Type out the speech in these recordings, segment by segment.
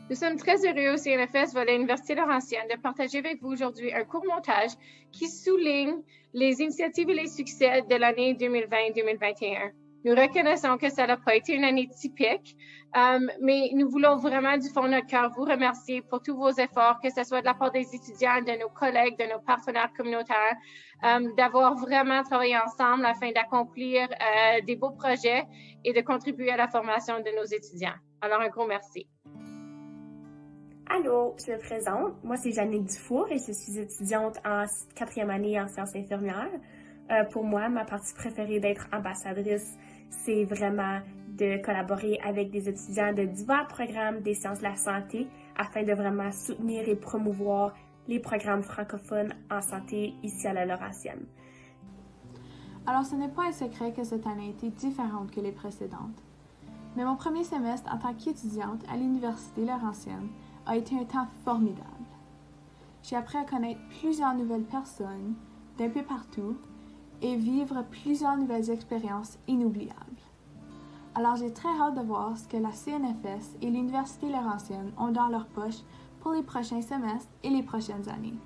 Nous sommes très heureux au CNFS Volet Université Laurentienne de partager avec vous aujourd'hui un court montage qui souligne les initiatives et les succès de l'année 2020-2021. Nous reconnaissons que ça n'a pas été une année typique, mais nous voulons vraiment du fond de notre cœur vous remercier pour tous vos efforts, que ce soit de la part des étudiants, de nos collègues, de nos partenaires communautaires, d'avoir vraiment travaillé ensemble afin d'accomplir des beaux projets et de contribuer à la formation de nos étudiants. Alors, un gros merci. Allô, je me présente. Moi, c'est Jannick Dufour et je suis étudiante en 4e année en sciences infirmières. Pour moi, ma partie préférée d'être ambassadrice, c'est vraiment de collaborer avec des étudiants de divers programmes des sciences de la santé afin de vraiment soutenir et promouvoir les programmes francophones en santé ici à la Laurentienne. Alors, ce n'est pas un secret que cette année a été différente que les précédentes. Mais mon premier semestre en tant qu'étudiante à l'Université Laurentienne a été un temps formidable. J'ai appris à connaître plusieurs nouvelles personnes d'un peu partout et vivre plusieurs nouvelles expériences inoubliables. Alors j'ai très hâte de voir ce que la CNFS et l'Université Laurentienne ont dans leur poche pour les prochains semestres et les prochaines années.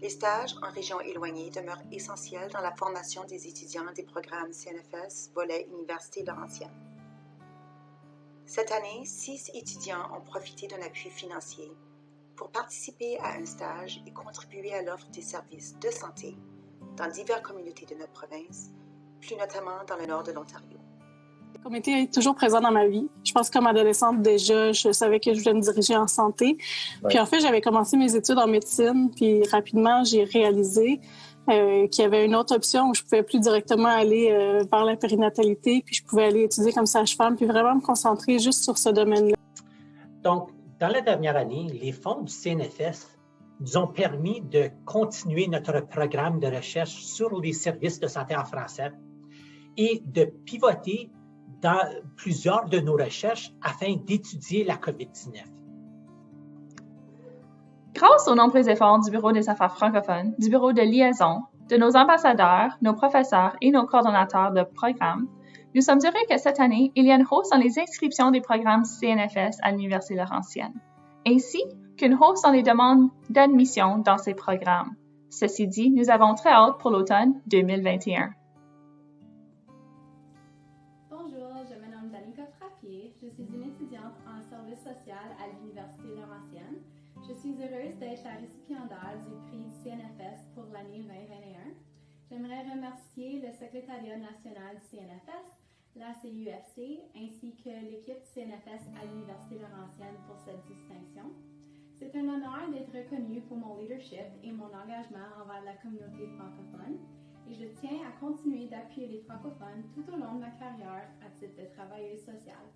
Les stages en région éloignée demeurent essentiels dans la formation des étudiants des programmes CNFS Volet Université Laurentienne. Cette année, 6 étudiants ont profité d'un appui financier pour participer à un stage et contribuer à l'offre des services de santé dans diverses communautés de notre province, plus notamment dans le nord de l'Ontario. La communauté est toujours présente dans ma vie. Je pense que comme adolescente, déjà, je savais que je voulais me diriger en santé. Ouais. Puis en fait, j'avais commencé mes études en médecine, puis rapidement, j'ai réalisé qu'il y avait une autre option où je pouvais plus directement aller vers la périnatalité, puis je pouvais aller étudier comme sage-femme, puis vraiment me concentrer juste sur ce domaine-là. Donc, dans la dernière année, les fonds du CNFS nous ont permis de continuer notre programme de recherche sur les services de santé en français et de pivoter dans plusieurs de nos recherches afin d'étudier la COVID-19. Grâce aux nombreux efforts du Bureau des affaires francophones, du Bureau de liaison, de nos ambassadeurs, nos professeurs et nos coordonnateurs de programmes, nous sommes heureux que cette année, il y a une hausse dans les inscriptions des programmes CNFS à l'Université Laurentienne, ainsi qu'une hausse dans les demandes d'admission dans ces programmes. Ceci dit, nous avons très hâte pour l'automne 2021. Bonjour, je me nomme Danica Frappier. Je suis une étudiante en service social à l'Université Laurentienne. Je suis heureuse d'être la récipiendaire du prix CNFS pour l'année 2021. J'aimerais remercier le secrétariat national du CNFS, la CUFC, ainsi que l'équipe CNFS à l'Université Laurentienne pour cette distinction. C'est un honneur d'être reconnue pour mon leadership et mon engagement envers la communauté francophone, et je tiens à continuer d'appuyer les francophones tout au long de ma carrière à titre de travailleuse sociale.